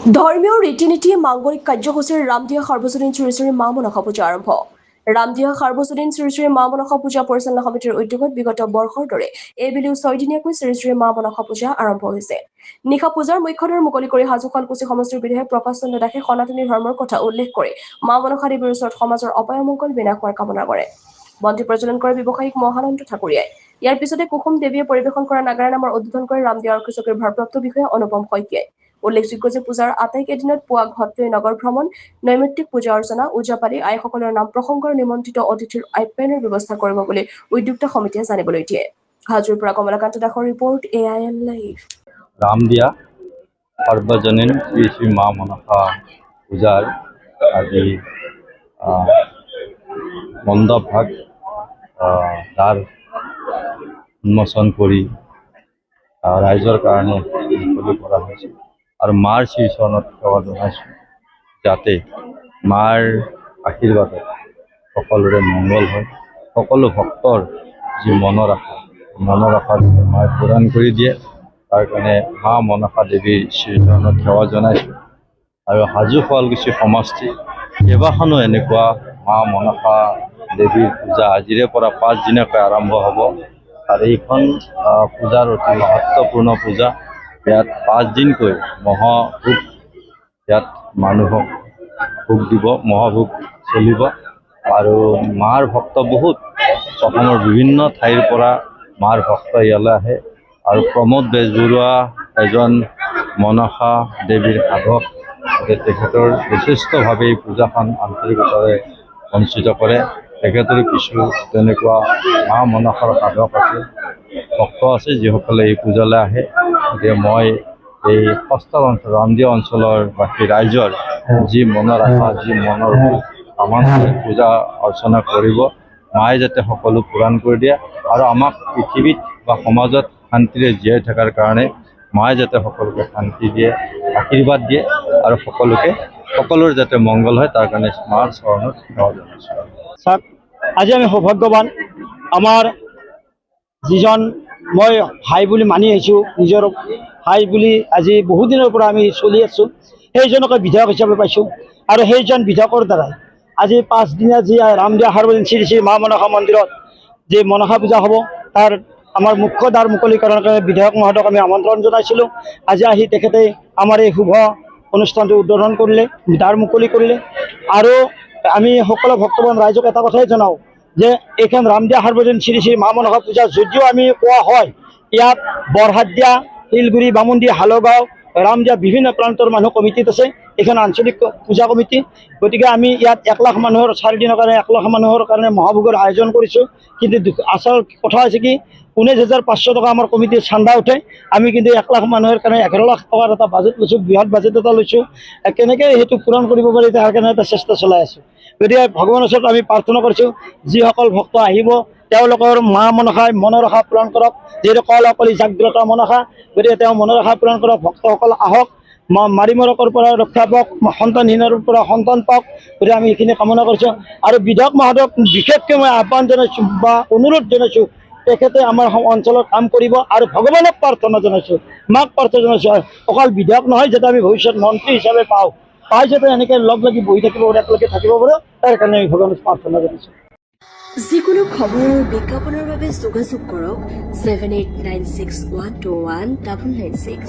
ধৰ্মীয় ৰীতি নীতি মাংগলিক কাৰ্যসূচীৰ ৰামদিয়া সাৰ্বজনীন শ্ৰী শ্ৰী মা মনসা পূজা আৰম্ভ। ৰামদিয়া সাৰ্বজনীন শ্ৰী শ্ৰী মা মনসা পূজা পৰিচালনা সমিতিৰ উদ্যোগত বিগত বৰ্ষৰ দৰে এইবেলিও 6 দিনীয়াকৈ শ্ৰী শ্ৰী মা মনসা পূজা আৰম্ভ হৈছে। নিশা পূজাৰ মুখ্যদ্বাৰ মুকলি কৰি হাজো শুৱালকুছি সমষ্টিৰ বিধায়ক প্ৰকাশ চন্দ্ৰ দাসে সনাতনী ধৰ্মৰ কথা উল্লেখ কৰি মা মনসা দেৱীৰ ওচৰত সমাজৰ অপায়মংগল বিনাশ হোৱাৰ কামনা কৰে। বন্তি প্ৰজ্বলন কৰে ব্যৱসায়িক মহানন্দ ঠাকুৰীয়াই। ইয়াৰ পিছতে কুসুম দেৱীয়ে পৰিৱেশন কৰা নাগাৰা নামৰ উদ্বোধন কৰে ৰামদিয়া আৰক্ষী চকীৰ ভাৰপ্ৰাপ্ত বিষয়া অনুপম শইকীয়াই। উল্লেখযোগ্য যে পূজাৰ আটাইকেইদিনত পুৱা ঘটলৈ নগৰ ভ্ৰমণ, নৈমিত্তিক পূজা অৰ্চনা, ওজাপালি আইসকলৰ নাম প্ৰসংগৰ নিমন্ত্ৰিত অতিথিৰ আপ্যায়নৰ ব্যৱস্থা কৰিব বুলি উদ্যোক্ত সমিতিয়ে জানিবলৈ দিয়ে। হাজোৰ পৰা কমলাকান্ত দাসৰ ৰিপৰ্ট AIN লাইভ। ৰামদিয়া সাৰ্বজনীন শ্ৰী শ্ৰী মা মনসা পূজাৰ আজি মণ্ডপভাগ দ্বাৰ উন্মোচন কৰি ৰাইজৰ কাৰণে মুকলি কৰা হৈছে আৰু মাৰ শ্ৰীচৰণত সেৱা জনাইছোঁ যাতে মাৰ আশীৰ্বাদত সকলোৰে মংগল হয়, সকলো ভক্তৰ যি মনৰ আশা মায়ে পূৰণ কৰি দিয়ে। তাৰ কাৰণে মা মনসা দেৱীৰ শ্ৰীচৰণত সেৱা জনাইছোঁ আৰু হাজো শুৱালকুছি সমষ্টি কেইবাখনো এনেকুৱা মা মনসা দেৱীৰ পূজা আজিৰে পৰা 5 দিনীয়াকৈ আৰম্ভ হ'ব আৰু এইখন পূজাৰ অতি মহত্বপূৰ্ণ পূজা। ইয়াত 5 দিনকৈ মহাভোগ ইয়াত মানুহক ভোগ দিব, মহাভোগ চলিব আৰু মাৰ ভক্ত বহুত অসমৰ বিভিন্ন ঠাইৰ পৰা মাৰ ভক্ত ইয়ালৈ আহে আৰু প্ৰমোদ বেজবৰুৱা এজন মনসা দেৱীৰ সাধক, তেখেতৰ যথেষ্টভাৱে এই পূজাখন আন্তৰিকতাৰে অনুষ্ঠিত কৰে। তেখেতৰ কিছু তেনেকুৱা মা মনসাৰ সাধক আছে, ভক্ত আছে যিসকলে এই পূজালৈ আহে। গতিকে মই এই সস্তৰ অঞ্চল ৰামদিয়া অঞ্চলৰ বাকী ৰাইজৰ যি মনৰ আশা, যি মনৰ কামনা পূজা অৰ্চনা কৰিব, মায়ে যাতে সকলো পূৰণ কৰি দিয়ে আৰু আমাক পৃথিৱীত বা সমাজত শান্তিৰে জীয়াই থকাৰ কাৰণে মায়ে যাতে সকলোকে শান্তি দিয়ে, আশীৰ্বাদ দিয়ে আৰু সকলোৰে যাতে মংগল হয় তাৰ কাৰণে মাৰ চৰণত সেৱা জনাইছোঁ। চাওক, আজি আমি সৌভাগ্যৱান, আমাৰ যিজন মই ভাই বুলি মানি আহিছোঁ, নিজৰ ভাই বুলি আজি বহুত দিনৰ পৰা আমি চলি আছোঁ, সেইজনকে বিধায়ক হিচাপে পাইছোঁ আৰু সেইজন বিধায়কৰ দ্বাৰাই আজি 5 দিনীয়া যি ৰামদিয়া সাৰ্বজনীন শ্ৰী শ্ৰী মা মনসা মন্দিৰত যি মনসা পূজা হ'ব তাৰ আমাৰ মুখ্য দ্বাৰ মুকলিকৰণৰ কাৰণে বিধায়ক মহোদয়ক আমি আমন্ত্ৰণ জনাইছিলোঁ। আজি আহি তেখেতে আমাৰ এই শুভ অনুষ্ঠানটো উদ্বোধন কৰিলে, দ্বাৰ মুকলি কৰিলে আৰু আমি সকলো ভক্তবান ৰাইজক এটা কথাই জনাওঁ যে এইখন ৰামদিয়া সাৰ্বজনীন শ্ৰী শ্ৰী মা মনসা পূজা যদিও আমি কোৱা হয় ইয়াত বৰহাটীয়া, শিলগুৰি, বামুণ্ডি, হালগাঁও, ৰামদিয়া বিভিন্ন প্ৰান্তৰ মানুহ কমিটিত আছে, এইখন আঞ্চলিক পূজা কমিটি। গতিকে আমি ইয়াত 1 লাখ মানুহৰ 4 দিনৰ কাৰণে 1 লাখ মানুহৰ কাৰণে মহাভোগৰ আয়োজন কৰিছোঁ। কিন্তু আচল কথা হৈছে কি 19,500 টকা আমাৰ কমিটিৰ চান্দা উঠে, আমি কিন্তু 1 লাখ মানুহৰ কাৰণে 11 লাখ টকাৰ এটা বাজেট লৈছোঁ, বৃহৎ বাজেট এটা লৈছোঁ। কেনেকৈ সেইটো পূৰণ কৰিব পাৰি তাৰ কাৰণে এটা চেষ্টা চলাই আছোঁ। গতিকে ভগৱানৰ ওচৰত আমি প্ৰাৰ্থনা কৰিছোঁ যিসকল ভক্ত আহিব তেওঁলোকৰ মা মনসাই মনৰ আশা পূৰণ কৰক। যিহেতু কলি জাগ্ৰত মনসা, গতিকে তেওঁ মনৰ আশা পূৰণ কৰক, ভক্তসকল আহক, মাৰিমৰকৰ পৰা ৰক্ষা পাওক, সন্তানহীনৰ পৰা সন্তান পাওক। গতিকে আমি এইখিনি কামনা কৰিছোঁ আৰু বিধায়ক মহোদয়ক বিশেষকৈ মই আহ্বান জনাইছোঁ বা অনুৰোধ জনাইছোঁ তেখেতে আমাৰ অঞ্চলত কাম কৰিব আৰু ভগৱানক প্ৰাৰ্থনা জনাইছোঁ, মাক প্ৰাৰ্থনা জনাইছোঁ অকল বিধায়ক নহয় যাতে আমি ভৱিষ্যত মন্ত্ৰী হিচাপে পাই যাতে এনেকৈ লগ লাগি বহি থাকিব পাৰোঁ, একেলগে থাকিব পাৰোঁ, তাৰ কাৰণে আমি ভগৱানক প্ৰাৰ্থনা জনাইছোঁ। যিকোনো খবৰ আৰু বিজ্ঞাপনৰ বাবে যোগাযোগ কৰক 7896121996।